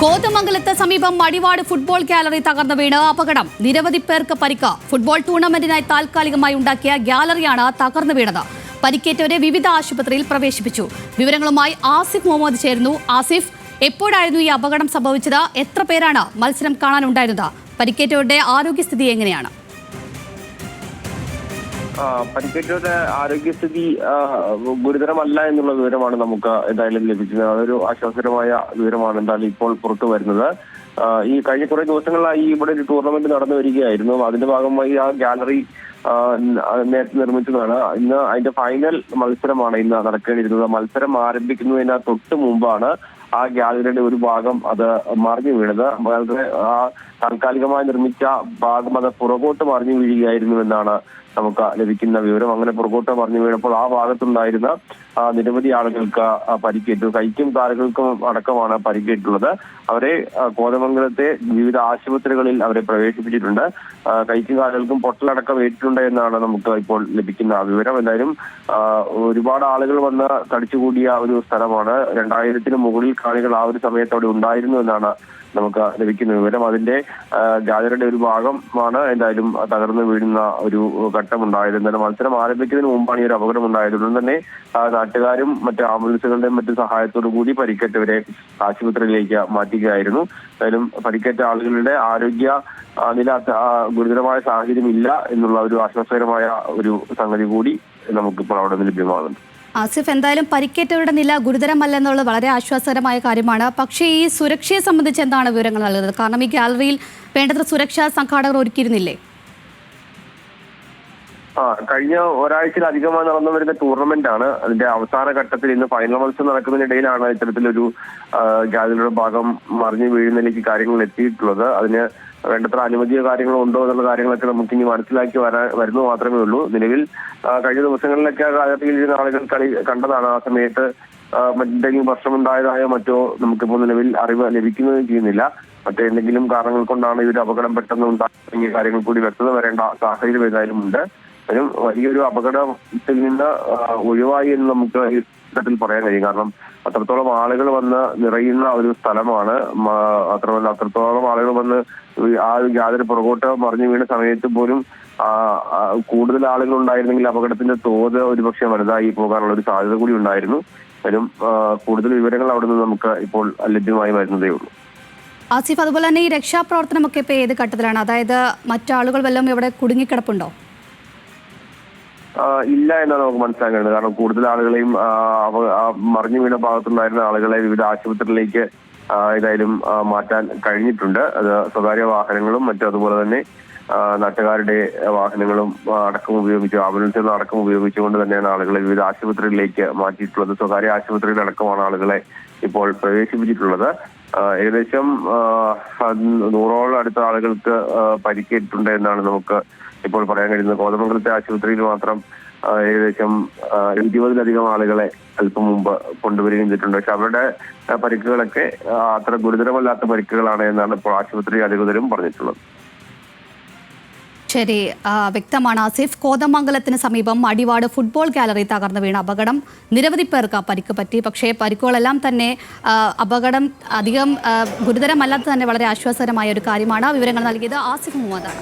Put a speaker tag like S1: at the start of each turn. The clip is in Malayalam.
S1: കോതമംഗലത്ത് സമീപം മടിവാട് ഫുട്ബോൾ ഗാലറി തകർന്നു വീണ് അപകടം. നിരവധി പേർക്ക് പരിക്ക്. ഫുട്ബോൾ ടൂർണമെന്റിനായി താൽക്കാലികമായി ഉണ്ടാക്കിയ ഗാലറിയാണ് തകർന്നു വീണത്. പരിക്കേറ്റവരെ വിവിധ ആശുപത്രിയിൽ പ്രവേശിപ്പിച്ചു. വിവരങ്ങളുമായി ആസിഫ് മുഹമ്മദ് ചേരുന്നു. ആസിഫ്, എപ്പോഴായിരുന്നു ഈ അപകടം സംഭവിച്ചത്? എത്ര പേരാണ് മത്സരം കാണാനുണ്ടായിരുന്നത്? പരിക്കേറ്റവരുടെ ആരോഗ്യസ്ഥിതി എങ്ങനെയാണ്?
S2: പരിക്കേറ്റവരുടെ ആരോഗ്യസ്ഥിതി ഗുരുതരമല്ല എന്നുള്ള വിവരമാണ് നമുക്ക് എന്തായാലും ലഭിക്കുന്നത്. അതൊരു ആശ്വാസകരമായ വിവരമാണ് എന്തായാലും ഇപ്പോൾ പുറത്തു വരുന്നത്. ഈ കഴിഞ്ഞ കുറെ ദിവസങ്ങളായി ഇവിടെ ഒരു ടൂർണമെന്റ് നടന്നു വരികയായിരുന്നു. അതിന്റെ ഭാഗമായി ആ ഗാലറി നേരത്തെ നിർമ്മിച്ചതാണ്. ഇന്ന് അതിന്റെ ഫൈനൽ മത്സരമാണ് ഇന്ന് നടക്കേണ്ടിയിരുന്നത്. മത്സരം ആരംഭിക്കുന്നതിന് തൊട്ട് മുമ്പാണ് ആ ഗാലറിയുടെ ഒരു ഭാഗം അത് മറിഞ്ഞു വീണത്. ആ താൽക്കാലികമായി നിർമ്മിച്ച ഭാഗം അത് പുറകോട്ട് മറിഞ്ഞു വീഴുകയായിരുന്നു എന്നാണ് നമുക്ക് ലഭിക്കുന്ന വിവരം. അങ്ങനെ പുറകോട്ട് മറിഞ്ഞു വീണപ്പോൾ ആ ഭാഗത്തുണ്ടായിരുന്ന നിരവധി ആളുകൾക്ക് പരിക്കേറ്റു. കൈക്കും കാലുകൾക്കും അടക്കമാണ് പരിക്കേറ്റുള്ളത്. അവരെ കോതമംഗലത്തെ വിവിധ ആശുപത്രികളിൽ അവരെ പ്രവേശിപ്പിച്ചിട്ടുണ്ട്. കൈക്കും കാലുകൾക്കും പൊട്ടലടക്കം ഏറ്റിട്ടുണ്ട് എന്നാണ് നമുക്ക് ഇപ്പോൾ ലഭിക്കുന്ന വിവരം. എന്തായാലും ഒരുപാട് ആളുകൾ വന്ന് തടിച്ചുകൂടിയ ഒരു സ്ഥലമാണ്. 2000-ന് മുകളിൽ കാണികൾ ആ ഒരു സമയത്ത് അവിടെ ഉണ്ടായിരുന്നു എന്നാണ് നമുക്ക് ലഭിക്കുന്ന വിവരം. അതിന്റെ ഗാലറിയുടെ ഒരു ഭാഗമാണ് എന്തായാലും തകർന്നു വീഴുന്ന ഒരു ഘട്ടമുണ്ടായത്. എന്നാലും മത്സരം ആരംഭിക്കുന്നതിന് മുമ്പാണ് ഈ ഒരു അപകടം ഉണ്ടായത്. ഉടൻ തന്നെ നാട്ടുകാരും മറ്റ് ആംബുലൻസുകളുടെയും മറ്റു സഹായത്തോടു കൂടി പരിക്കേറ്റവരെ ആശുപത്രിയിലേക്ക് മാറ്റുകയായിരുന്നു. എന്തായാലും പരിക്കേറ്റ ആളുകളുടെ ആരോഗ്യ നില ഗുരുതരമായ സാഹചര്യം ഇല്ല എന്നുള്ള ഒരു ആശ്വാസകരമായ ഒരു സംഗതി കൂടി നമുക്കിപ്പോൾ അവിടെ നിന്ന് ലഭ്യമാകുന്നു.
S1: ആസിഫ്, എന്തായാലും പരിക്കേറ്റവരുടെ നില ഗുരുതരമല്ലെന്നുള്ളത് വളരെ ആശ്വാസകരമായ കാര്യമാണ്. പക്ഷേ ഈ സുരക്ഷയെ സംബന്ധിച്ച് എന്താണ് വിവരങ്ങൾ നൽകുന്നത്? കാരണം ഈ ഗാലറിയിൽ വേണ്ടത്ര സുരക്ഷാ സംഘാടകർ ഒരുക്കിയിരുന്നില്ലേ?
S2: കഴിഞ്ഞ ഒരാഴ്ചയിലധികമായി നടന്നു വരുന്ന ടൂർണമെന്റ് ആണ്. അതിന്റെ അവസാന ഘട്ടത്തിൽ ഇന്ന് ഫൈനൽ മത്സരം നടക്കുന്നതിനിടയിലാണ് ഇത്തരത്തിലൊരു ഗാലറിയുടെ ഭാഗം മറിഞ്ഞു വീഴുന്നതിലേക്ക് കാര്യങ്ങൾ എത്തിയിട്ടുള്ളത്. അതിന് വേണ്ടത്ര അനുമതിയോ കാര്യങ്ങളോ ഉണ്ടോ എന്നുള്ള കാര്യങ്ങളൊക്കെ നമുക്ക് ഇനി മനസ്സിലാക്കി വരുന്നു മാത്രമേ ഉള്ളൂ. നിലവിൽ കഴിഞ്ഞ ദിവസങ്ങളിലൊക്കെ ഗാലറിയിൽ ഇരുന്ന ആളുകൾ കളി കണ്ടതാണ്. ആ സമയത്ത് മറ്റെന്തെങ്കിലും പ്രശ്നമുണ്ടായതായോ മറ്റോ നമുക്കിപ്പോൾ നിലവിൽ അറിവ് ലഭിക്കുകയും ചെയ്യുന്നില്ല. മറ്റെന്തെങ്കിലും കാരണങ്ങൾ കൊണ്ടാണ് ഈ ഒരു അപകടം പെട്ടെന്ന് ഉണ്ടായ കാര്യങ്ങൾ കൂടി വ്യക്തത വരേണ്ട സാഹചര്യം ഏതായാലും ഉണ്ട്. അതിനും വലിയൊരു അപകടത്തിൽ നിന്ന് ഒഴിവായി എന്ന് നമുക്ക് ഈ ഘട്ടത്തിൽ പറയാൻ കഴിയും. കാരണം അത്രത്തോളം ആളുകൾ വന്ന് നിറയുന്ന ഒരു സ്ഥലമാണ്. മാത്രമല്ല അത്രത്തോളം ആളുകൾ വന്ന് ആ ഒരു ഗാലറി പുറകോട്ട് മറിഞ്ഞു വീണ സമയത്ത് പോലും കൂടുതൽ ആളുകൾ ഉണ്ടായിരുന്നെങ്കിൽ അപകടത്തിന്റെ തോത് ഒരുപക്ഷെ വലുതായി പോകാനുള്ള ഒരു സാധ്യത കൂടി ഉണ്ടായിരുന്നു. അതിനും കൂടുതൽ വിവരങ്ങൾ അവിടെ നിന്ന് നമുക്ക് ഇപ്പോൾ ലഭ്യമായി വരുന്നതേ ഉള്ളൂ.
S1: ആസിഫ്, അതുപോലെ തന്നെ ഈ രക്ഷാപ്രവർത്തനമൊക്കെ ഇപ്പൊ ഏത് ഘട്ടത്തിലാണ്? അതായത് മറ്റാളുകൾ വല്ലതും ഇവിടെ കുടുങ്ങിക്കിടപ്പുണ്ടോ?
S2: ഇല്ല എന്നാണ് നമുക്ക് മനസ്സിലാക്കേണ്ടത്. കാരണം കൂടുതൽ ആളുകളെയും മറിഞ്ഞു വീണ ഭാഗത്തുണ്ടായിരുന്ന ആളുകളെ വിവിധ ആശുപത്രികളിലേക്ക് ഏതായാലും മാറ്റാൻ കഴിഞ്ഞിട്ടുണ്ട്. അത് സ്വകാര്യ വാഹനങ്ങളും മറ്റും അതുപോലെ തന്നെ നാട്ടുകാരുടെ വാഹനങ്ങളും അടക്കം ഉപയോഗിച്ച് ആംബുലൻസുകൾ അടക്കം ഉപയോഗിച്ചുകൊണ്ട് തന്നെയാണ് ആളുകളെ വിവിധ ആശുപത്രികളിലേക്ക് മാറ്റിയിട്ടുള്ളത്. സ്വകാര്യ ആശുപത്രികളടക്കമാണ് ആളുകളെ ഇപ്പോൾ പ്രവേശിപ്പിച്ചിട്ടുള്ളത്. ഏകദേശം 100ഓളം അടുത്ത ആളുകൾക്ക് പരിക്കേറ്റിട്ടുണ്ട് എന്നാണ് നമുക്ക് ഇപ്പോൾ പറയാൻ കഴിയുന്നത്. കോതമംഗലത്തെ ആശുപത്രിയിൽ മാത്രം ഏകദേശം 20-ലധികം ആളുകളെ അല്പം മുമ്പ് കൊണ്ടുവരികയും ചെയ്തിട്ടുണ്ട്. പക്ഷെ അവരുടെ പരിക്കുകളൊക്കെ അത്ര ഗുരുതരമല്ലാത്ത പരിക്കുകളാണ് എന്നാണ് ഇപ്പോൾ ആശുപത്രി അധികൃതരും പറഞ്ഞിട്ടുള്ളത്.
S1: ശരി, വ്യക്തമാണ് ആസിഫ്. കോതമംഗലത്തിന് സമീപം മടിവാട് ഫുട്ബോൾ ഗാലറി തകർന്നു വീണ അപകടം. നിരവധി പേർക്ക് പരിക്ക് പറ്റി. പക്ഷേ പരിക്കുകളെല്ലാം തന്നെ അപകടം അധികം ഗുരുതരമല്ലാത്ത തന്നെ വളരെ ആശ്വാസകരമായ ഒരു കാര്യമാണ്. വിവരങ്ങൾ നൽകിയത് ആസിഫ് മുഹമ്മദാണ്.